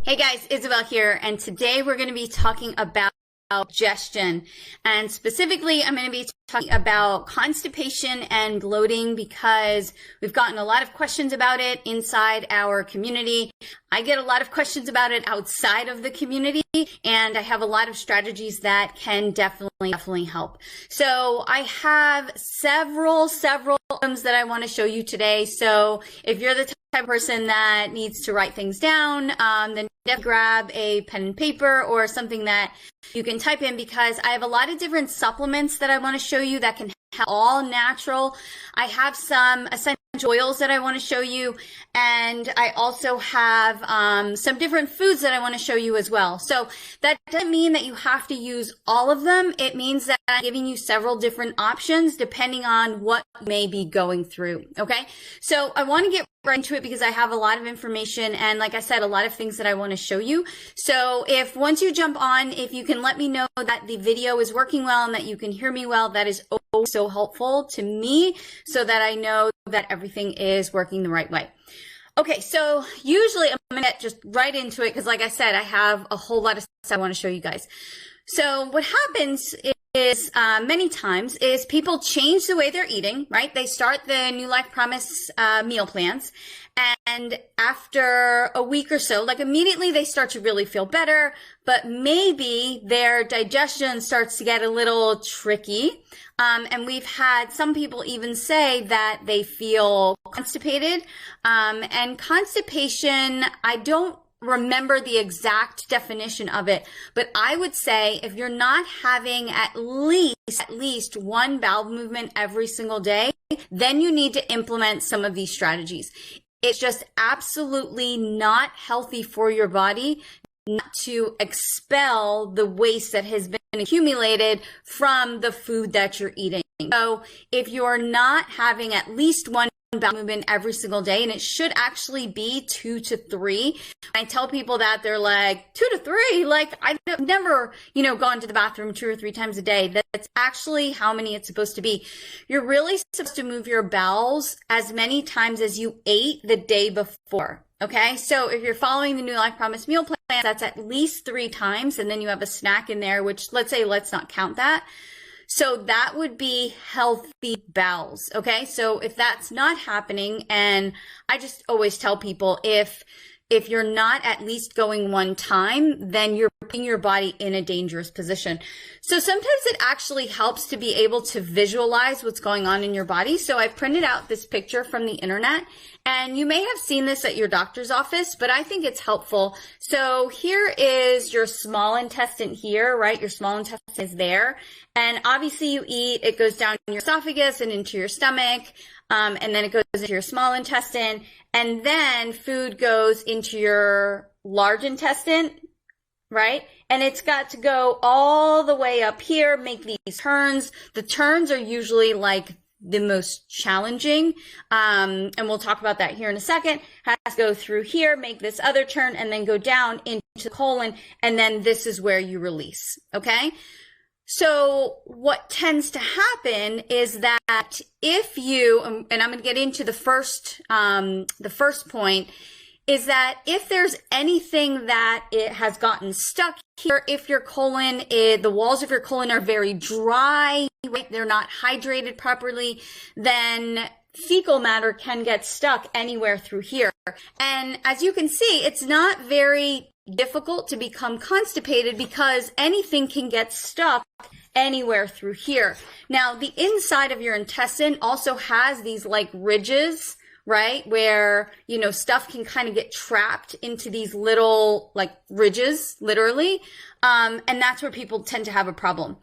Hey guys, Isabel here, and today we're going to be talking about digestion, and specifically I'm going to be talking about constipation and bloating because we've gotten a lot of questions about it inside our community. I get a lot of questions about it outside of the community, and I have a lot of strategies that can definitely help. So I have several items that I want to show you today. So if you're the type of person that needs to write things down, then definitely grab a pen and paper or something that you can type in, because I have a lot of different supplements that I want to show you that can help, all natural. I have some essential oils that I want to show you, and I also have some different foods that I want to show you as well. So that doesn't mean that you have to use all of them. It means that I'm giving you several different options depending on what you may be going through. Okay, so I want to get right into it because I have a lot of information, and like I said, a lot of things that I want to show you. So if once you jump on, if you can let me know that the video is working well and that you can hear me well, that is so helpful to me, so that I know that everything is working the right way. Okay, so usually I'm going to get just right into it because, like I said, I have a whole lot of stuff I want to show you guys. So what happens is many times is people change the way they're eating, right? They start the New Life Promise meal plans, and after a week or so, like immediately they start to really feel better, but maybe their digestion starts to get a little tricky. And we've had some people even say that they feel constipated. And constipation, I don't remember the exact definition of it, but I would say if you're not having at least one bowel movement every single day, then you need to implement some of these strategies. It's just absolutely not healthy for your body not to expel the waste that has been accumulated from the food that you're eating. So if you're not having at least one bowel movement every single day, and it should actually be 2 to 3. I tell people that, they're like, 2 to 3? Like, I've never, gone to the bathroom 2 or 3 times a day. That's actually how many it's supposed to be. You're really supposed to move your bowels as many times as you ate the day before. Okay, so if you're following the New Life Promise meal plan, that's at least 3 times, and then you have a snack in there, which let's not count that. So that would be healthy bowels. Okay, so if that's not happening, and I just always tell people, if you're not at least going 1 time, then you're putting your body in a dangerous position. So sometimes it actually helps to be able to visualize what's going on in your body. So I printed out this picture from the internet, and you may have seen this at your doctor's office, but I think it's helpful. So here is your small intestine here, right? Your small intestine is there. And obviously you eat, it goes down your esophagus and into your stomach. And then it goes into your small intestine, and then food goes into your large intestine, right? And it's got to go all the way up here, make these turns. The turns are usually like the most challenging. And we'll talk about that here in a second. Has to go through here, make this other turn, and then go down into the colon. And then this is where you release. Okay. So what tends to happen is that if you, and I'm going to get into the first point, is that if there's anything that it has gotten stuck here, if your colon, the walls of your colon are very dry, right, they're not hydrated properly, then fecal matter can get stuck anywhere through here. And as you can see, it's not very difficult to become constipated because anything can get stuck anywhere through here. Now, the inside of your intestine also has these like ridges, right? Where, stuff can kind of get trapped into these little like ridges, literally. And that's where people tend to have a problem.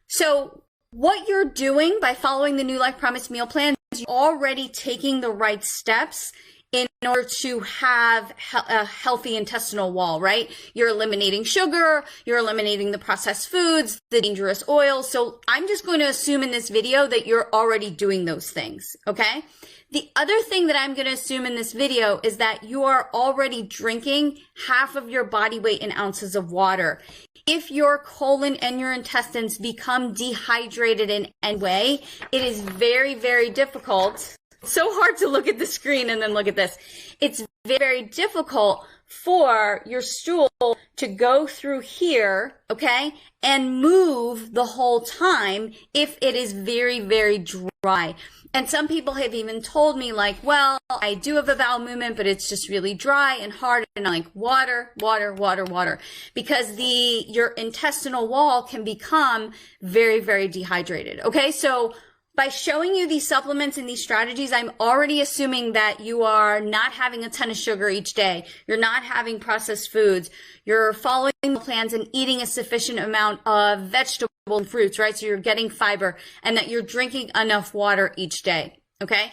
So what you're doing by following the New Life Promise meal plan is you're already taking the right steps in order to have a healthy intestinal wall, right? You're eliminating sugar, you're eliminating the processed foods, the dangerous oils. So I'm just going to assume in this video that you're already doing those things, okay? The other thing that I'm going to assume in this video is that you are already drinking half of your body weight in ounces of water. If your colon and your intestines become dehydrated in any way, it is very, very difficult. So hard to look at the screen and then look at this. It's very difficult for your stool to go through here, okay, and move the whole time if it is very, very dry. And some people have even told me like, well, I do have a bowel movement, but it's just really dry and hard. And I'm like, water, water, water, water, because your intestinal wall can become very, very dehydrated. Okay. So by showing you these supplements and these strategies, I'm already assuming that you are not having a ton of sugar each day. You're not having processed foods. You're following plans and eating a sufficient amount of vegetables and fruits, right? So you're getting fiber, and that you're drinking enough water each day. Okay.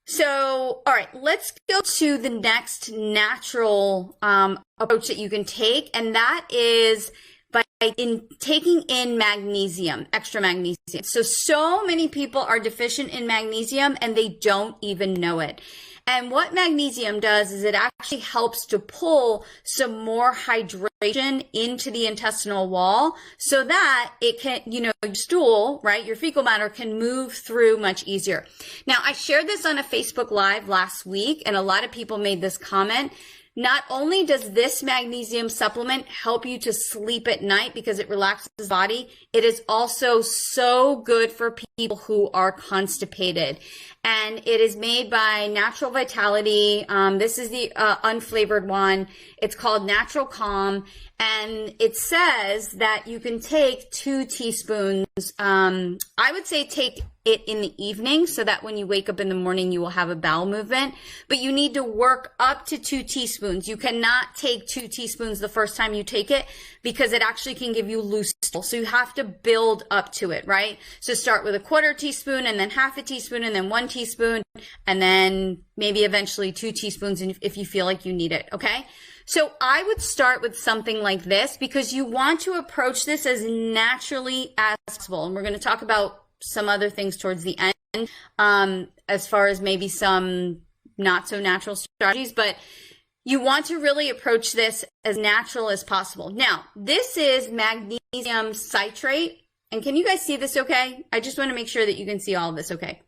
So, all right, let's go to the next natural approach that you can take. And that is by taking in magnesium, extra magnesium. So many people are deficient in magnesium and they don't even know it. And what magnesium does is it actually helps to pull some more hydration into the intestinal wall so that it can, your stool, right, your fecal matter can move through much easier. Now, I shared this on a Facebook Live last week, and a lot of people made this comment. Not only does this magnesium supplement help you to sleep at night because it relaxes the body, it is also so good for people who are constipated. And it is made by Natural Vitality. This is the unflavored one. It's called Natural Calm. And it says that you can take 2 teaspoons. I would say take it in the evening so that when you wake up in the morning, you will have a bowel movement. But you need to work up to 2 teaspoons. You cannot take 2 teaspoons the first time you take it because it actually can give you loose stool. So you have to build up to it, right? So start with a 1/4 teaspoon and then 1/2 teaspoon and then 1 teaspoon and then maybe eventually 2 teaspoons if you feel like you need it, okay? So I would start with something like this because you want to approach this as naturally as possible. And we're going to talk about some other things towards the end, as far as maybe some not so natural strategies, but you want to really approach this as natural as possible. Now, this is magnesium citrate. And can you guys see this okay? I just want to make sure that you can see all of this okay.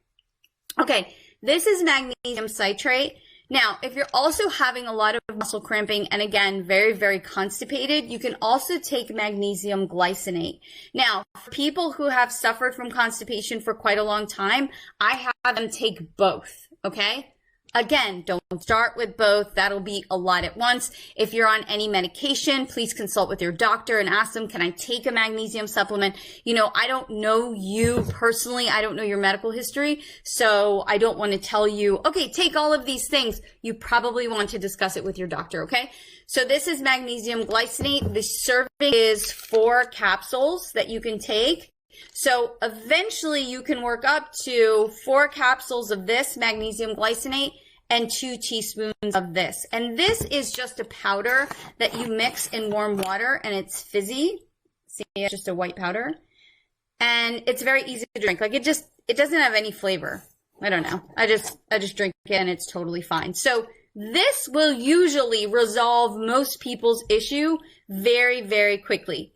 Okay, this is magnesium citrate. Now, if you're also having a lot of muscle cramping and again, very, very constipated, you can also take magnesium glycinate. Now, for people who have suffered from constipation for quite a long time, I have them take both, okay? Again, don't start with both. That'll be a lot at once. If you're on any medication, please consult with your doctor and ask them, can I take a magnesium supplement? I don't know you personally. I don't know your medical history. So I don't want to tell you, okay, take all of these things. You probably want to discuss it with your doctor, okay? So this is magnesium glycinate. The serving is 4 capsules that you can take. So eventually you can work up to 4 capsules of this magnesium glycinate and 2 teaspoons of this. And this is just a powder that you mix in warm water and it's fizzy. See, it's just a white powder. And it's very easy to drink. Like it doesn't have any flavor. I don't know. I just drink it and it's totally fine. So this will usually resolve most people's issue very, very quickly.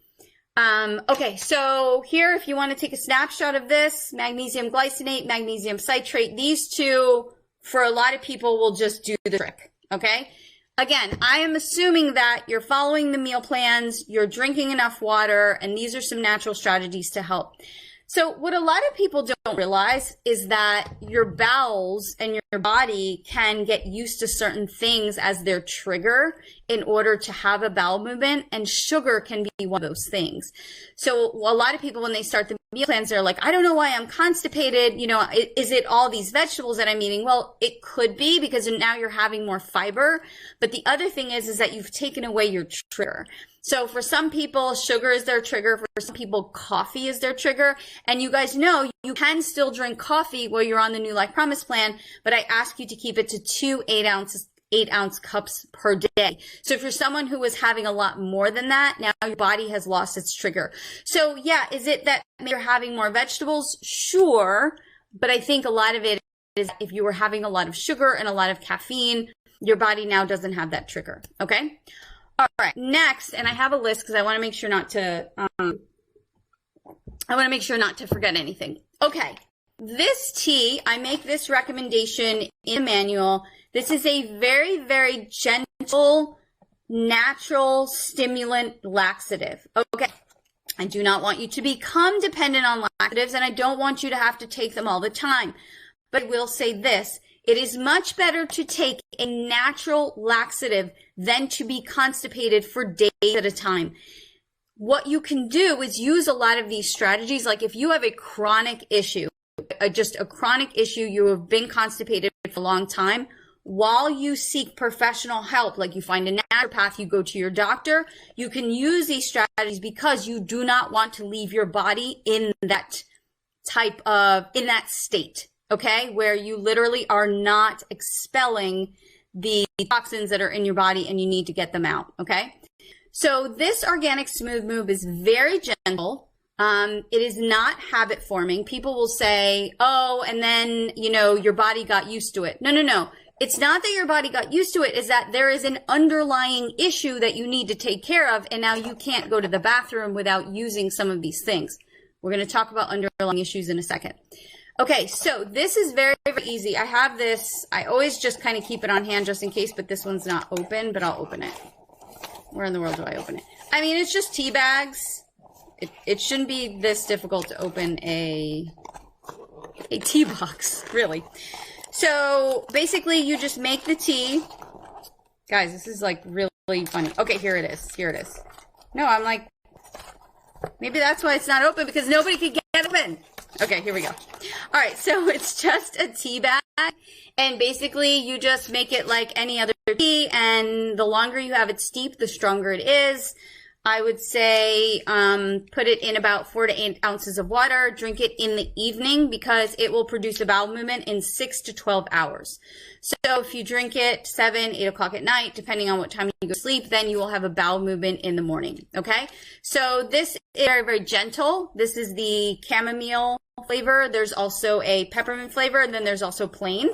Okay, so here, if you want to take a snapshot of this, magnesium glycinate, magnesium citrate, these two, for a lot of people, will just do the trick, okay? Again, I am assuming that you're following the meal plans, you're drinking enough water, and these are some natural strategies to help. So what a lot of people don't realize is that your bowels and your body can get used to certain things as their trigger in order to have a bowel movement, and sugar can be one of those things. So a lot of people, when they start the meal plans, they're like, I don't know why I'm constipated. Is it all these vegetables that I'm eating? Well, it could be because now you're having more fiber. But the other thing is that you've taken away your trigger. So for some people, sugar is their trigger. For some people, coffee is their trigger. And you guys know you can still drink coffee while you're on the New Life Promise Plan, but I ask you to keep it to 2 8-ounce cups per day. So if you're someone who is having a lot more than that, now your body has lost its trigger. So yeah, is it that you're having more vegetables? Sure. But I think a lot of it is if you were having a lot of sugar and a lot of caffeine, your body now doesn't have that trigger. Okay. All right, next, and I have a list because I want to make sure not to forget anything. Okay, this tea, I make this recommendation in the manual. This is a very, very gentle natural stimulant laxative. Okay. I do not want you to become dependent on laxatives, and I don't want you to have to take them all the time. But I will say this, it is much better to take a natural laxative than to be constipated for days at a time. What you can do is use a lot of these strategies, like if you have a chronic issue, just a chronic issue, you have been constipated for a long time, while you seek professional help, like you find a naturopath, you go to your doctor, you can use these strategies because you do not want to leave your body in that in that state, okay? Where you literally are not expelling the toxins that are in your body and you need to get them out, okay? So this organic smooth move is very gentle. It is not habit forming. People will say, oh, and then, you know, your body got used to it. No, no, no. It's not that your body got used to it, is that there is an underlying issue that you need to take care of, and now you can't go to the bathroom without using some of these things. We're going to talk about underlying issues in a second. Okay, so this is very, very easy. I have this, I always just kind of keep it on hand just in case, but this one's not open, but I'll open it. Where in the world do I open it? I mean, it's just tea bags. It shouldn't be this difficult to open a tea box, really. So basically you just make the tea. Guys, this is like really funny. Okay, here it is. Here it is. No, I'm like, maybe that's why it's not open, because nobody can get it open. Okay, here we go. All right, so it's just a tea bag, and basically you just make it like any other tea, and the longer you have it steep, the stronger it is. I would say put it in about 4 to 8 ounces of water. Drink it in the evening because it will produce a bowel movement in 6 to 12 hours. So if you drink it 7, 8 o'clock at night, depending on what time you go to sleep, then you will have a bowel movement in the morning. Okay? So this is very, very gentle. This is the chamomile flavor. There's also a peppermint flavor, and then there's also plain,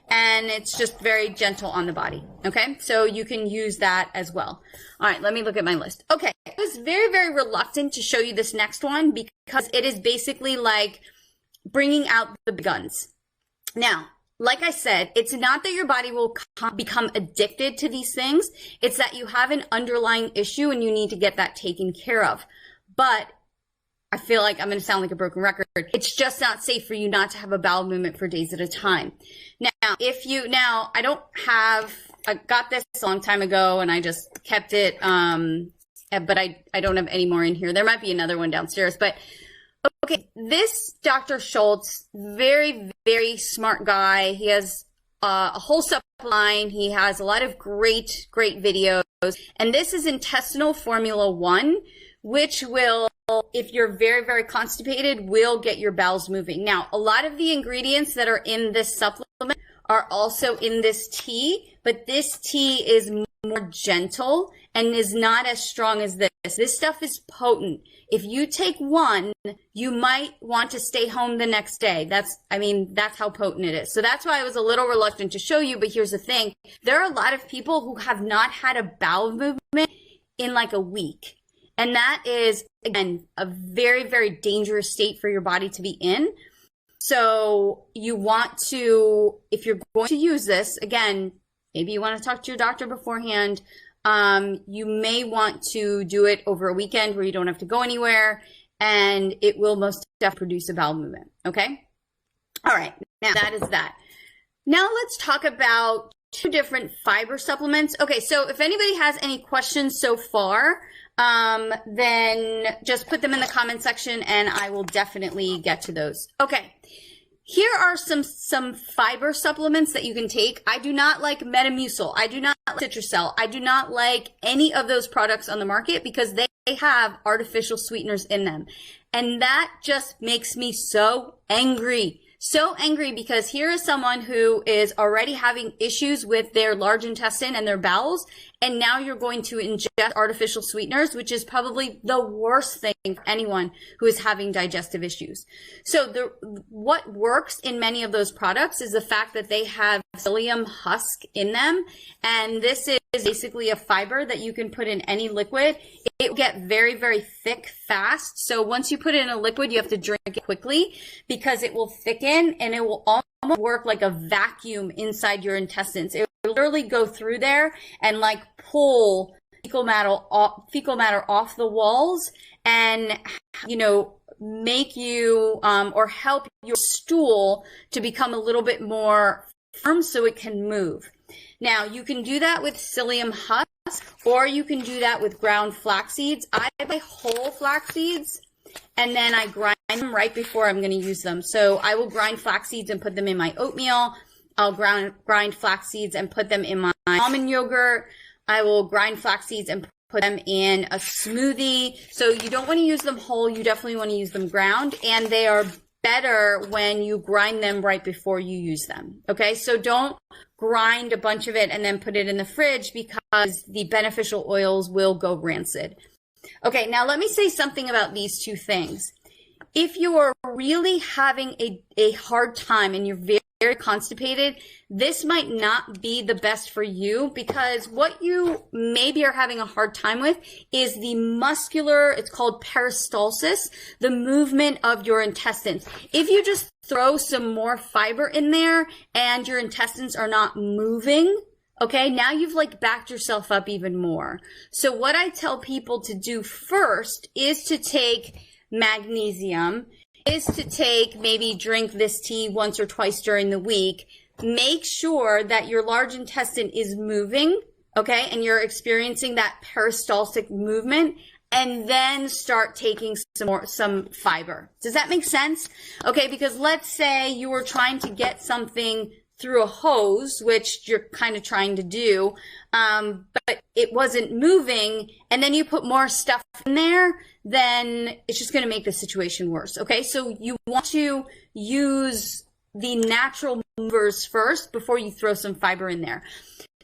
and it's just very gentle on the body. Okay, so you can use that as well. All right, let me look at my list. Okay, I was very, very reluctant to show you this next one because it is basically like bringing out the big guns. Now, like I said, it's not that your body will become addicted to these things. It's that you have an underlying issue and you need to get that taken care of. But I feel like I'm going to sound like a broken record. It's just not safe for you not to have a bowel movement for days at a time. Now, I got this a long time ago and I just kept it, but I don't have any more in here. There might be another one downstairs, but okay, this Dr. Schultz, very, very smart guy. He has a whole supplement line. He has a lot of great, great videos. And this is intestinal formula 1, which will, if you're very, very constipated, will get your bowels moving. Now, a lot of the ingredients that are in this supplement are also in this tea, but this tea is more gentle and is not as strong as this. This stuff is potent. If you take one, you might want to stay home the next day. That's how potent it is. So that's why I was a little reluctant to show you, but here's the thing. There are a lot of people who have not had a bowel movement in like a week. And that is, again, a very, very dangerous state for your body to be in. So you want to, if you're going to use this, again, maybe you want to talk to your doctor beforehand. You may want to do it over a weekend where you don't have to go anywhere, and it will most definitely produce a bowel movement. Okay? All right. Now that is that. Now let's talk about 2 different fiber supplements. Okay. So if anybody has any questions so far, then just put them in the comment section and I will definitely get to those. Okay. Here are some fiber supplements that you can take. I do not like Metamucil. I do not like Citracel. I do not like any of those products on the market because they have artificial sweeteners in them. And that just makes me so angry. So angry because here is someone who is already having issues with their large intestine and their bowels, and now you're going to inject artificial sweeteners, which is probably the worst thing for anyone who is having digestive issues. So what works in many of those products is the fact that they have psyllium husk in them, and this is basically a fiber that you can put in any liquid. It will get very, very thick fast. So once you put it in a liquid, you have to drink it quickly because it will thicken and it will almost work like a vacuum inside your intestines. It will literally go through there and like pull fecal matter off the walls and, make you or help your stool to become a little bit more firm so it can move. Now, you can do that with psyllium husk, or you can do that with ground flax seeds. I buy whole flax seeds, and then I grind them right before I'm going to use them. So I will grind flax seeds and put them in my oatmeal. I'll grind flax seeds and put them in my almond yogurt. I will grind flax seeds and put them in a smoothie. So you don't want to use them whole. You definitely want to use them ground, and they are better when you grind them right before you use them. Okay, so don't grind a bunch of it and then put it in the fridge because the beneficial oils will go rancid. Okay, now let me say something about these two things. If you are really having a hard time and you're very constipated, this might not be the best for you, because what you maybe are having a hard time with is the muscular, it's called peristalsis, the movement of your intestines. If you just throw some more fiber in there and your intestines are not moving, okay, now you've backed yourself up even more. So what I tell people to do first is to take magnesium, is to maybe drink this tea once or twice during the week. Make sure that your large intestine is moving, okay, and you're experiencing that peristaltic movement, and then start taking some fiber. Does that make sense? Okay, because let's say you were trying to get something through a hose, which you're kind of trying to do, but it wasn't moving, and then you put more stuff in there, then it's just going to make the situation worse. Okay, so you want to use the natural movers first before you throw some fiber in there.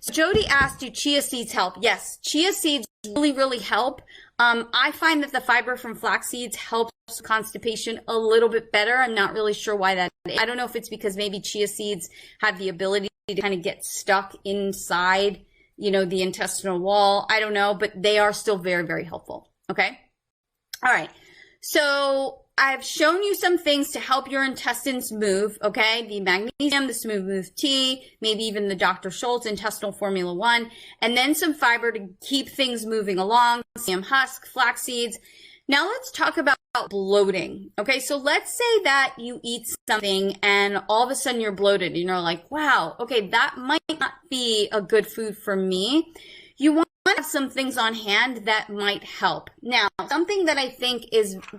So Jody asked, do chia seeds help? Yes, chia seeds really, really help. I find that the fiber from flax seeds helps constipation a little bit better. I'm not really sure why that is. I don't know if it's because maybe chia seeds have the ability to kind of get stuck inside, the intestinal wall. I don't know, but they are still very, very helpful. Okay. All right. So I've shown you some things to help your intestines move, okay? The magnesium, the Smooth Move tea, maybe even the Dr. Schultz Intestinal Formula 1, and then some fiber to keep things moving along, psyllium husk, flax seeds. Now let's talk about bloating, okay? So let's say that you eat something and all of a sudden you're bloated and you're like, wow, okay, that might not be a good food for me. You want to have some things on hand that might help. Now, something that I think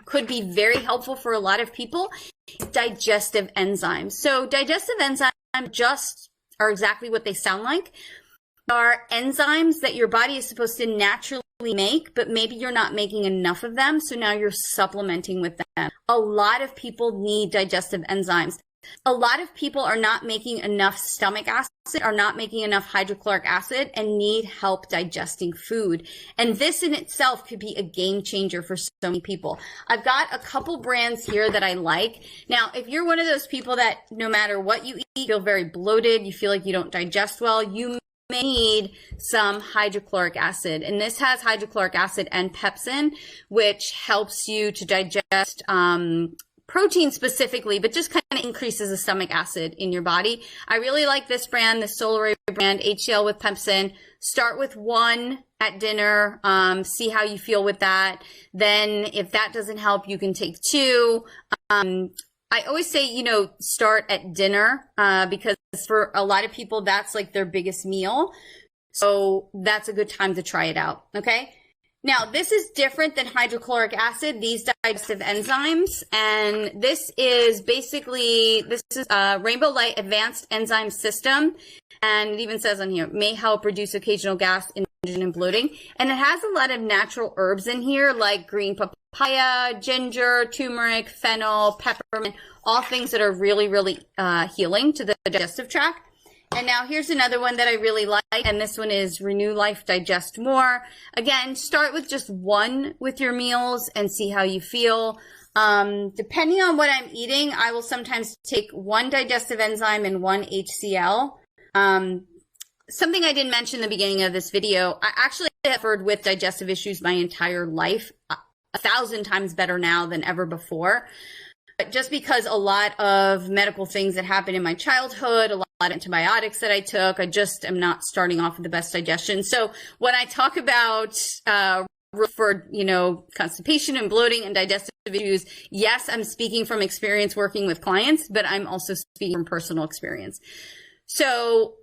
could be very helpful for a lot of people is digestive enzymes. So digestive enzymes just are exactly what they sound like. They are enzymes that your body is supposed to naturally make, but maybe you're not making enough of them, so now you're supplementing with them. A lot of people need digestive enzymes. A lot of people are not making enough stomach acid, are not making enough hydrochloric acid, and need help digesting food. And this in itself could be a game changer for so many people. I've got a couple brands here that I like. Now, if you're one of those people that no matter what you eat, you feel very bloated, you feel like you don't digest well, you may need some hydrochloric acid. And this has hydrochloric acid and pepsin, which helps you to digest protein specifically, but just kind of increases the stomach acid in your body. I really like this brand, the Solare brand, HCl with pepsin. Start with one at dinner, see how you feel with that. Then if that doesn't help, you can take two. I always say, start at dinner, because for a lot of people, that's like their biggest meal. So that's a good time to try it out. Okay. Now, this is different than hydrochloric acid, these digestive enzymes, and this is Rainbow Light Advanced Enzyme System, and it even says on here, may help reduce occasional gas, indigestion, and bloating, and it has a lot of natural herbs in here, like green papaya, ginger, turmeric, fennel, peppermint, all things that are really, really healing to the digestive tract. And now here's another one that I really like, and this one is Renew Life Digest More. Again, start with just one with your meals and see how you feel. Depending on what I'm eating, I will sometimes take one digestive enzyme and one HCl. Something I didn't mention in the beginning of this video, I actually have suffered with digestive issues my entire life, 1,000 times better now than ever before. But just because a lot of medical things that happened in my childhood, a lot lot of antibiotics that I took. I just am not starting off with the best digestion. So when I talk about, for, constipation and bloating and digestive issues, yes, I'm speaking from experience working with clients, but I'm also speaking from personal experience. So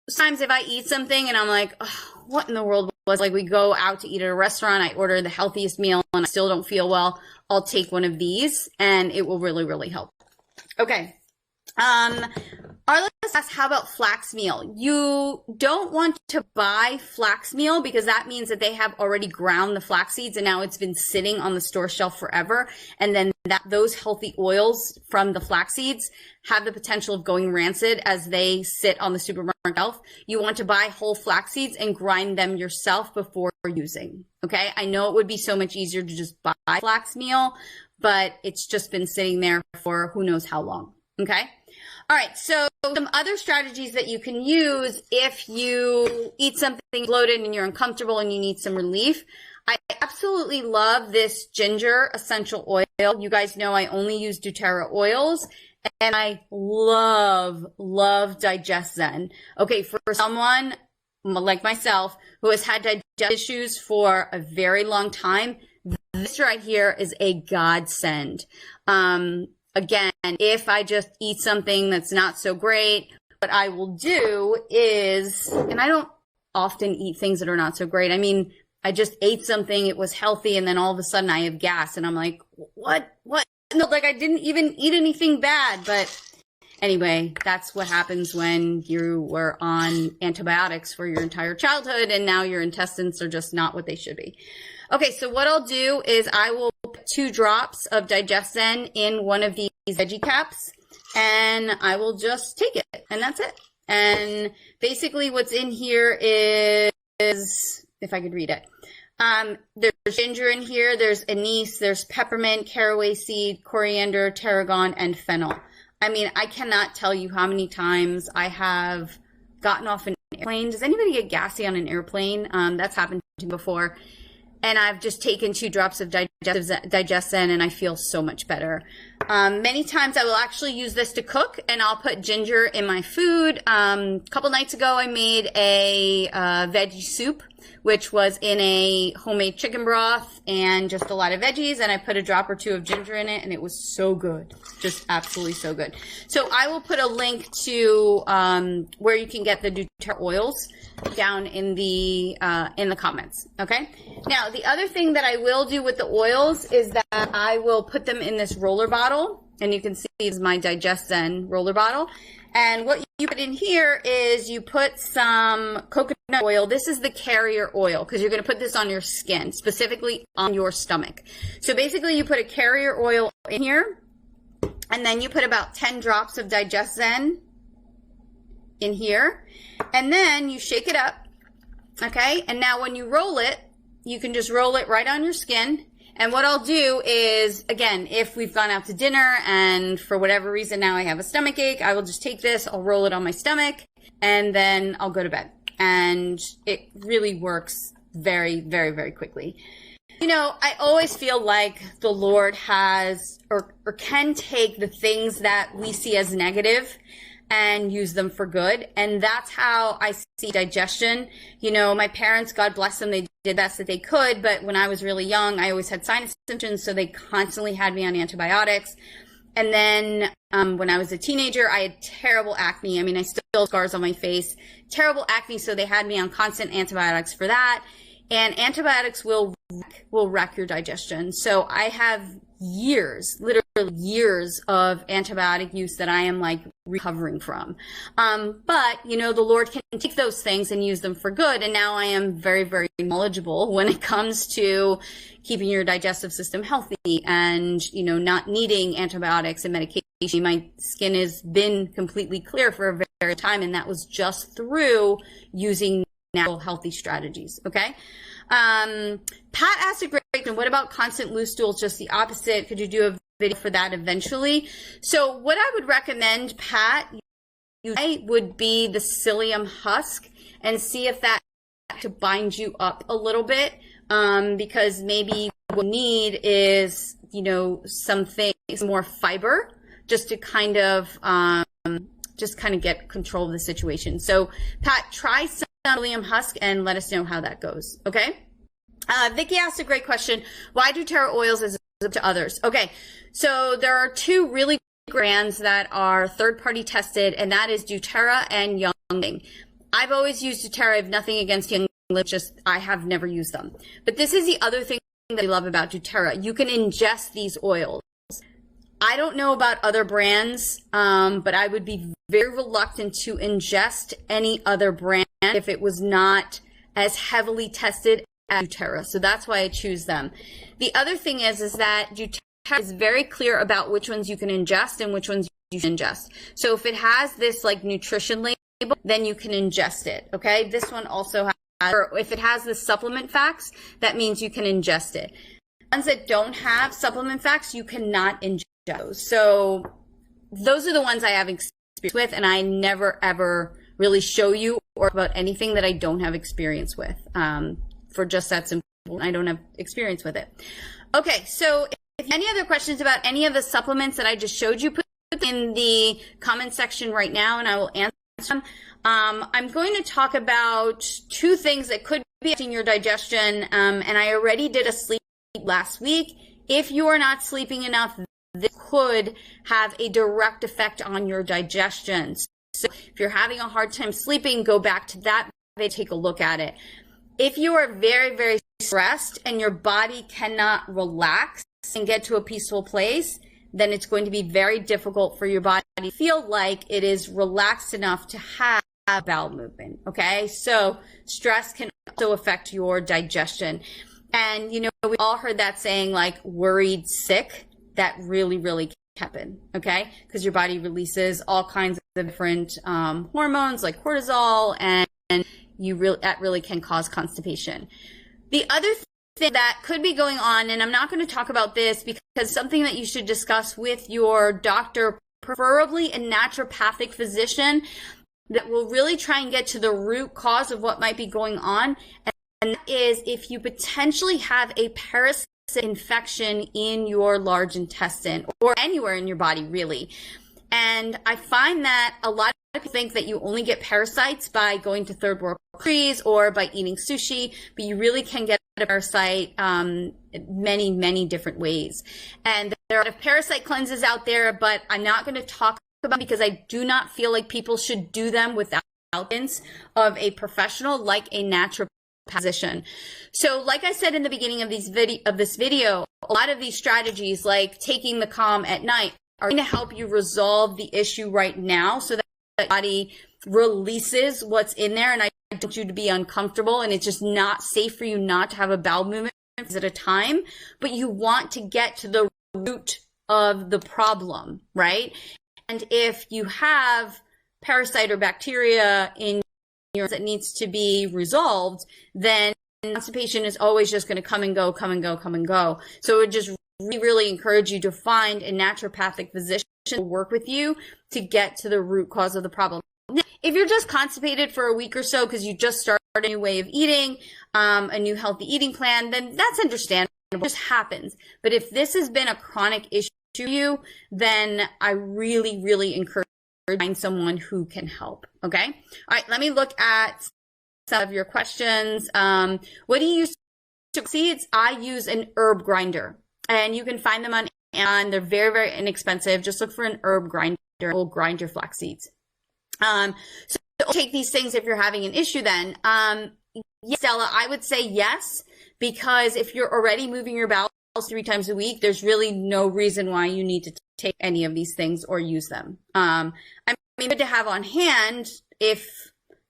sometimes if I eat something and I'm like, oh, what in the world was, like, we go out to eat at a restaurant, I order the healthiest meal and I still don't feel well, I'll take one of these and it will really, really help. Okay. Arlen asks, how about Flax Meal? You don't want to buy Flax Meal because that means that they have already ground the flax seeds and now it's been sitting on the store shelf forever. And then those healthy oils from the flax seeds have the potential of going rancid as they sit on the supermarket shelf. You want to buy whole flax seeds and grind them yourself before using. Okay. I know it would be so much easier to just buy Flax Meal, but it's just been sitting there for who knows how long. Okay. All right, so some other strategies that you can use if you eat something bloated and you're uncomfortable and you need some relief. I absolutely love this ginger essential oil. You guys know I only use doTERRA oils, and I love Digestion. Okay, for someone like myself who has had digestive issues for a very long time, this right here is a godsend. Again, if I just eat something that's not so great, what I will do is, and I don't often eat things that are not so great. I mean, I just ate something, it was healthy, and then all of a sudden I have gas, and I'm like, what? No, like I didn't even eat anything bad. But anyway, that's what happens when you were on antibiotics for your entire childhood, and now your intestines are just not what they should be. Okay, so what I'll do is I will put 2 drops of Digestion in one of these veggie caps, and I will just take it, and that's it. And basically what's in here is, if I could read it, there's ginger in here, there's anise, there's peppermint, caraway seed, coriander, tarragon, and fennel. I mean, I cannot tell you how many times I have gotten off an airplane. Does anybody get gassy on an airplane? That's happened to me before. And I've just taken 2 drops of Digestion and I feel so much better. Many times I will actually use this to cook, and I'll put ginger in my food. A couple nights ago I made a veggie soup, which was in a homemade chicken broth and just a lot of veggies, and I put a drop or 2 of ginger in it, and it was so good. Just absolutely so good. So I will put a link to where you can get the doTERRA oils down in the comments. Okay. Now, the other thing that I will do with the oils is that I will put them in this roller bottle, and you can see this is my Digestion roller bottle. And what you put in here is you put some coconut oil. This is the carrier oil because you're going to put this on your skin, specifically on your stomach. So basically you put a carrier oil in here, and then you put about 10 drops of Digestion in here, and then you shake it up. Okay. And now when you roll it, you can just roll it right on your skin. And what I'll do is, again, if we've gone out to dinner and for whatever reason now I have a stomach ache, I will just take this, I'll roll it on my stomach, and then I'll go to bed. And it really works very, very, very quickly. You know, I always feel like the Lord has or can take the things that we see as negative and use them for good. And that's how I see digestion. You know, my parents, God bless them, they did the best that they could. But when I was really young, I always had sinus symptoms, so they constantly had me on antibiotics. And then when I was a teenager, I had terrible acne. I mean, I still have scars on my face, terrible acne. So they had me on constant antibiotics for that. And antibiotics will wreck your digestion. So I have years, literally years of antibiotic use that I am like recovering from. But, you know, the Lord can take those things and use them for good. And now I am very, very knowledgeable when it comes to keeping your digestive system healthy and, you know, not needing antibiotics and medication. My skin has been completely clear for a very, very time. And that was just through using natural healthy strategies. Okay. Pat asked a great question. What about constant loose stools? Just the opposite. Could you do a video for that eventually? So what I would recommend, Pat, would be the psyllium husk and see if that to bind you up a little bit. Because maybe what you need is, you know, some more fiber just to kind of, just kind of get control of the situation. So Pat, try some psyllium husk and let us know how that goes. Okay. Vicky asked a great question. Why do doTERRA oils as opposed to others? Okay. So there are two really brands that are third-party tested, and that is doTERRA and Youngling. I've always used doTERRA. I have nothing against Youngling, just I have never used them. But this is the other thing that I love about doTERRA. You can ingest these oils. I don't know about other brands, but I would be very reluctant to ingest any other brand if it was not as heavily tested as doTERRA. So that's why I choose them. The other thing is that doTERRA is very clear about which ones you can ingest and which ones you should ingest. So if it has this like nutrition label, then you can ingest it. Okay. This one also has, or if it has the supplement facts, that means you can ingest it. Ones that don't have supplement facts, you cannot ingest those. So those are the ones I have experience with, and I never ever really show you or about anything that I don't have experience with. For just that simple, I don't have experience with it. Okay. So if you have any other questions about any of the supplements that I just showed you, put them in the comment section right now and I will answer them. I'm going to talk about two things that could be affecting your digestion, and I already did a sleep last week. If you are not sleeping enough, this could have a direct effect on your digestion. So if you're having a hard time sleeping, go back to that video, take a look at it. If you are very, very stressed and your body cannot relax and get to a peaceful place, then it's going to be very difficult for your body to feel like it is relaxed enough to have bowel movement. Okay. So stress can also affect your digestion. And, you know, we all heard that saying like worried sick. That really, really can happen. Okay. Because your body releases all kinds of different hormones like cortisol, and that really can cause constipation. The other thing that could be going on, and I'm not going to talk about this because something that you should discuss with your doctor, preferably a naturopathic physician that will really try and get to the root cause of what might be going on. And that is if you potentially have a parasite infection in your large intestine or anywhere in your body, really. And I find that a lot of people think that you only get parasites by going to third world countries or by eating sushi, but you really can get a parasite many, many different ways. And there are a lot of parasite cleanses out there, but I'm not going to talk about them because I do not feel like people should do them without guidance of a professional like a naturopath physician. So like I said in the beginning of this video, a lot of these strategies like taking the calm at night are going to help you resolve the issue right now so that the body releases what's in there. And I don't want you to be uncomfortable, and it's just not safe for you not to have a bowel movement at a time, but you want to get to the root of the problem, right? And if you have parasite or bacteria in your that needs to be resolved, then constipation is always just going to come and go, come and go, come and go. So it would just really encourage you to find a naturopathic physician to work with you to get to the root cause of the problem. Now, if you're just constipated for a week or so because you just started a new way of eating, a new healthy eating plan, then that's understandable. It just happens. But if this has been a chronic issue to you, then I really, really encourage you to find someone who can help. Okay. All right. Let me look at some of your questions. What do you use to seeds? I use an herb grinder. And you can find them on Amazon. They're very, very inexpensive. Just look for an herb grinder. It will grind your flax seeds. So take these things if you're having an issue then. Yes, Stella, I would say yes, because if you're already moving your bowels 3 times a week, there's really no reason why you need to take any of these things or use them. I mean, good to have on hand if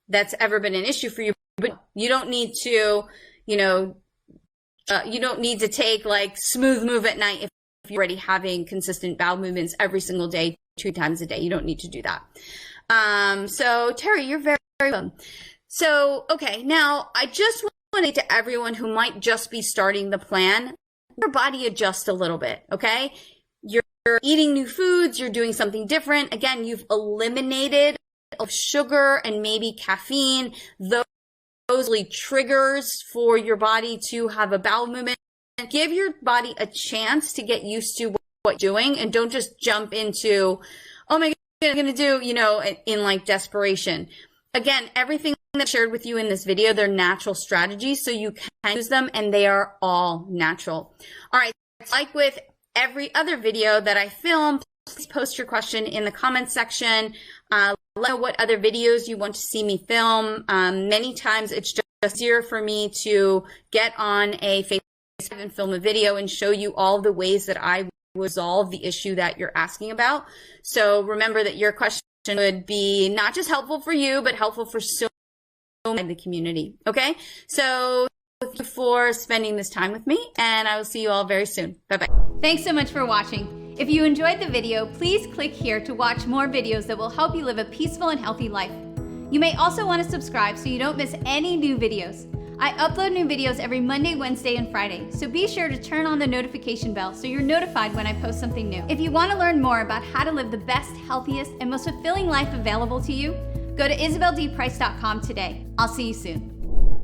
that's ever been an issue for you, but you don't need to, you don't need to take like smooth move at night if you're already having consistent bowel movements every single day, 2 times a day. You don't need to do that. So Terry, you're very, very welcome. So, okay. Now I just want to say to everyone who might just be starting the plan, your body adjust a little bit. Okay. You're eating new foods. You're doing something different. Again, you've eliminated sugar and maybe caffeine. Those triggers for your body to have a bowel movement. Give your body a chance to get used to what you're doing, and don't just jump into, oh my going to do, in like desperation. Again, everything that I shared with you in this video, they're natural strategies, so you can use them, and they are all natural. All right, like with every other video that I film, please post your question in the comments section. Let me know what other videos you want to see me film. Many times it's just easier for me to get on a Facebook and film a video and show you all the ways that I resolve the issue that you're asking about. So remember that your question would be not just helpful for you, but helpful for so many in the community. Okay? So thank you for spending this time with me, and I will see you all very soon. Bye-bye. Thanks so much for watching. If you enjoyed the video, please click here to watch more videos that will help you live a peaceful and healthy life. You may also want to subscribe so you don't miss any new videos. I upload new videos every Monday, Wednesday, and Friday, so be sure to turn on the notification bell so you're notified when I post something new. If you want to learn more about how to live the best, healthiest, and most fulfilling life available to you, go to IsabelDPrice.com today. I'll see you soon.